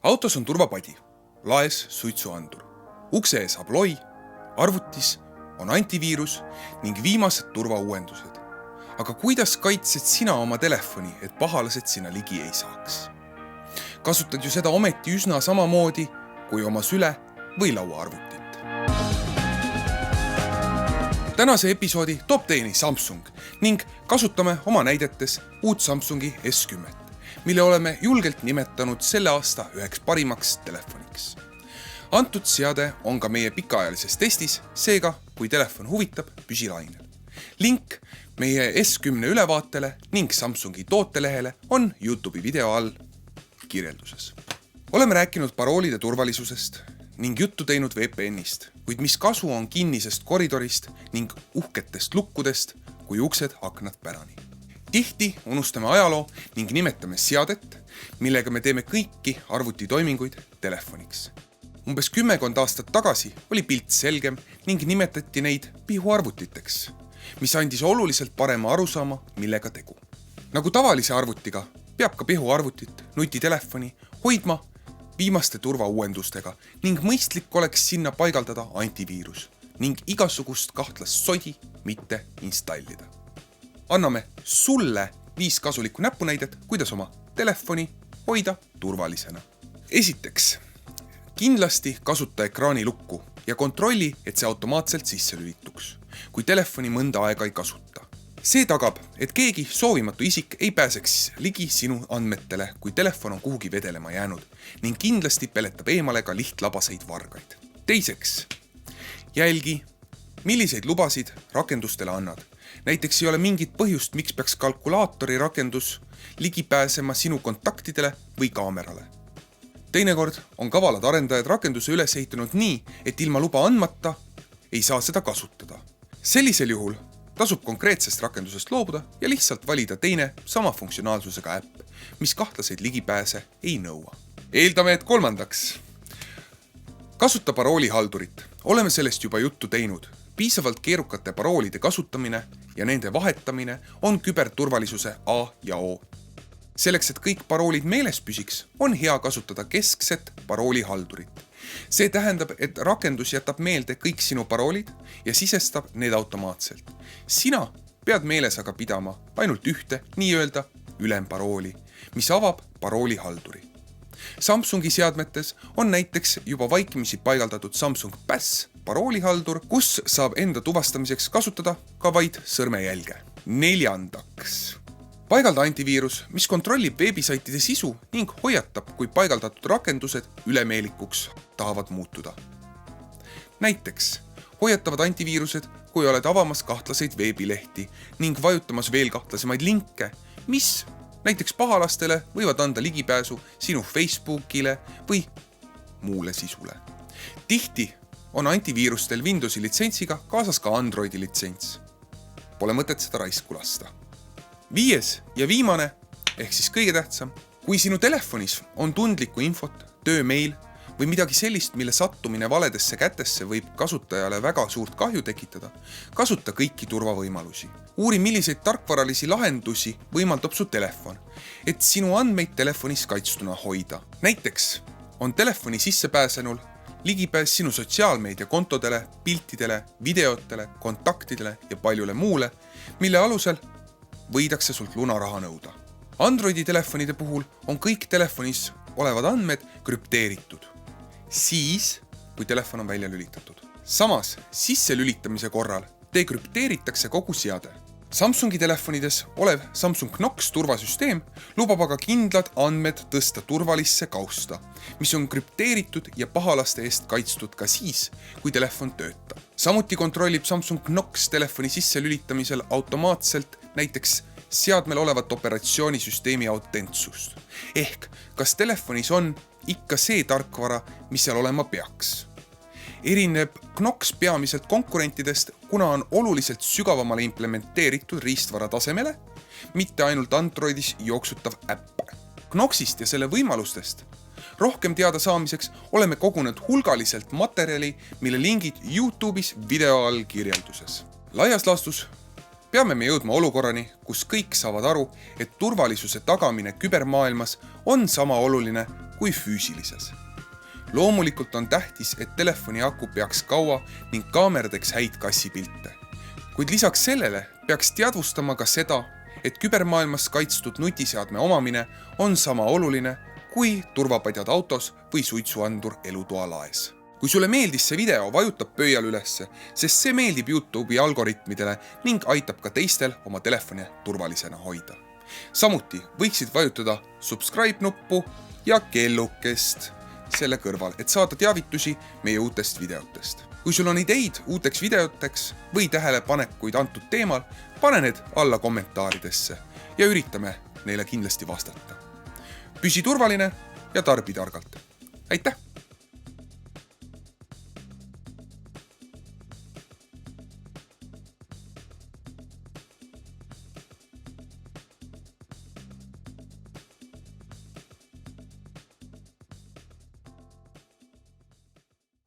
Autos on turvapadi, laes suitsuandur, ukse ees abloi, arvutis on antiviirus ning viimased turvauuendused. Aga kuidas kaitsed sina oma telefoni, et pahalased sinna ligi ei saaks? Kasutad ju seda ometi üsna samamoodi kui oma süle või lauaarvutit. Tänase episoodi toob teieni Samsung ning kasutame oma näidetes uut Samsungi S10, mille oleme julgelt nimetanud selle aasta üheks parimaks telefoniks. Antud seade on ka meie pikaajalises testis, seega kui telefon huvitab, püsi lainel. Link meie S10 ülevaatele ning Samsungi tootelehele on YouTube'i video all kirjelduses. Oleme rääkinud paroolide turvalisusest ning juttu teinud VPNist, kuid mis kasu on kinnisest koridorist ning uhketest lukkudest, kui uksed aknad pärani. Tihti unustame ajaloo ning nimetame seadet, millega me teeme kõiki arvutitoiminguid telefoniks. Umbes 10 aastat tagasi oli pilt selgem ning nimetati neid pihuarvutiteks, mis andis oluliselt parema arusaama, millega tegu. Nagu tavalise arvutiga peab ka pihuarvutit, nutitelefoni hoidma viimaste turvauuendustega ning mõistlik oleks sinna paigaldada antiviirus ning igasugust kahtlast sodi mitte installida. Anname sulle 5 kasulikku näpunäidet, kuidas oma telefoni hoida turvalisena. Esiteks, kindlasti kasuta ekraani lukku ja kontrolli, et see automaatselt sisse lülituks, kui telefoni mõnda aega ei kasuta. See tagab, et keegi soovimatu isik ei pääseks ligi sinu andmetele, kui telefon on kuhugi vedelema jäänud ning kindlasti peletab eemale ka lihtlabaseid vargaid. Teiseks, jälgi, milliseid lubasid rakendustele annad. Näiteks ei ole mingit põhjust, miks peaks kalkulaatori rakendus ligi pääsema sinu kontaktidele või kaamerale. Teinekord on kavalad arendajad rakenduse üles ehitanud nii, et ilma luba andmata ei saa seda kasutada. Sellisel juhul tasub konkreetsest rakendusest loobuda ja lihtsalt valida teine sama funktsionaalsusega äpp, mis kahtlaseid ligipääse ei nõua. Eeldame, et kolmandaks. Kasuta paroolihaldurit. Oleme sellest juba juttu teinud. Piisavalt keerukate paroolide kasutamine ja nende vahetamine on küberturvalisuse A ja O. Selleks, et kõik paroolid meeles püsiks, on hea kasutada keskset paroolihaldurit. See tähendab, et rakendus jätab meelde kõik sinu paroolid ja sisestab need automaatselt. Sina pead meeles aga pidama ainult ühte nii-öelda ülemparooli, mis avab paroolihalduri. Samsungi seadmetes on näiteks juba vaikimisi paigaldatud Samsung Pass paroolihaldur, kus saab enda tuvastamiseks kasutada ka vaid sõrmejälge. Neljandaks. Paigalda antiviirus, mis kontrollib veebisaitide sisu ning hoiatab, kui paigaldatud rakendused ülemeelikuks tahavad muutuda. Näiteks hoiatavad antiviirused, kui oled avamas kahtlaseid veebilehti ning vajutamas veel kahtlasemaid linke, mis näiteks pahalastele võivad anda ligipääsu sinu Facebookile või muule sisule. Tihti on antiviirustel Windowsi litsentsiga kaasas ka Androidi litsents. Pole mõtet seda raisku lasta. 5. ja viimane, ehk siis kõige tähtsam, kui sinu telefonis on tundlikku infot, töömeil või midagi sellist, mille sattumine valedesse kätesse võib kasutajale väga suurt kahju tekitada, kasuta kõiki turvavõimalusi. Uuri, milliseid tarkvaralisi lahendusi võimaldab su telefon, et sinu andmeid telefonis kaitstuna hoida. Näiteks on telefoni sissepääsenul ligipääs sinu sotsiaalmeedia kontodele, piltidele, videotele, kontaktidele ja paljule muule, mille alusel võidakse sult lunaraha nõuda. Androidi telefonide puhul on kõik telefonis olevad andmed krüpteeritud. Siis, kui telefon on välja lülitatud. Samas, sisse lülitamise korral dekrüpteeritakse kogu seade. Samsungi telefonides olev Samsung Knox turvasüsteem lubab aga kindlad andmed tõsta turvalisse kausta, mis on krüpteeritud ja pahalaste eest kaitstud ka siis, kui telefon töötab. Samuti kontrollib Samsung Knox telefoni sisse lülitamisel automaatselt näiteks seadmel olevat operatsioonisüsteemi autentsust. Ehk, kas telefonis on ikka see tarkvara, mis seal olema peaks. Erineb Knox peamiselt konkurentidest, kuna on oluliselt sügavamale implementeeritud riistvara tasemele, mitte ainult Androidis jooksutav äpp. Knoxist ja selle võimalustest rohkem teada saamiseks oleme kogunud hulgaliselt materjali, mille lingid YouTube'is video all kirjelduses. Laias laastus peame me jõudma olukorrani, kus kõik saavad aru, et turvalisuse tagamine kübermaailmas on sama oluline kui füüsilises. Loomulikult on tähtis, et telefoni aku peaks kaua ning kaamera teeks häid kassipilte. Kuid lisaks sellele peaks teadvustama ka seda, et kübermaailmas kaitstud nutiseadme omamine on sama oluline kui turvapadjad autos või suitsuandur elutoa laes. Kui sulle meeldis see video, vajuta pöial ülesse, sest see meeldib YouTube'i algoritmidele ning aitab ka teistel oma telefoni turvalisena hoida. Samuti võiksid vajutada subscribe nuppu ja kellukest selle kõrval, et saada teavitusi meie uutest videotest. Kui sul on ideid uuteks videoteks või tähelepanekuid antud teemal, pane need alla kommentaaridesse ja üritame neile kindlasti vastata. Püsi turvaline ja tarbi targalt. Aitäh!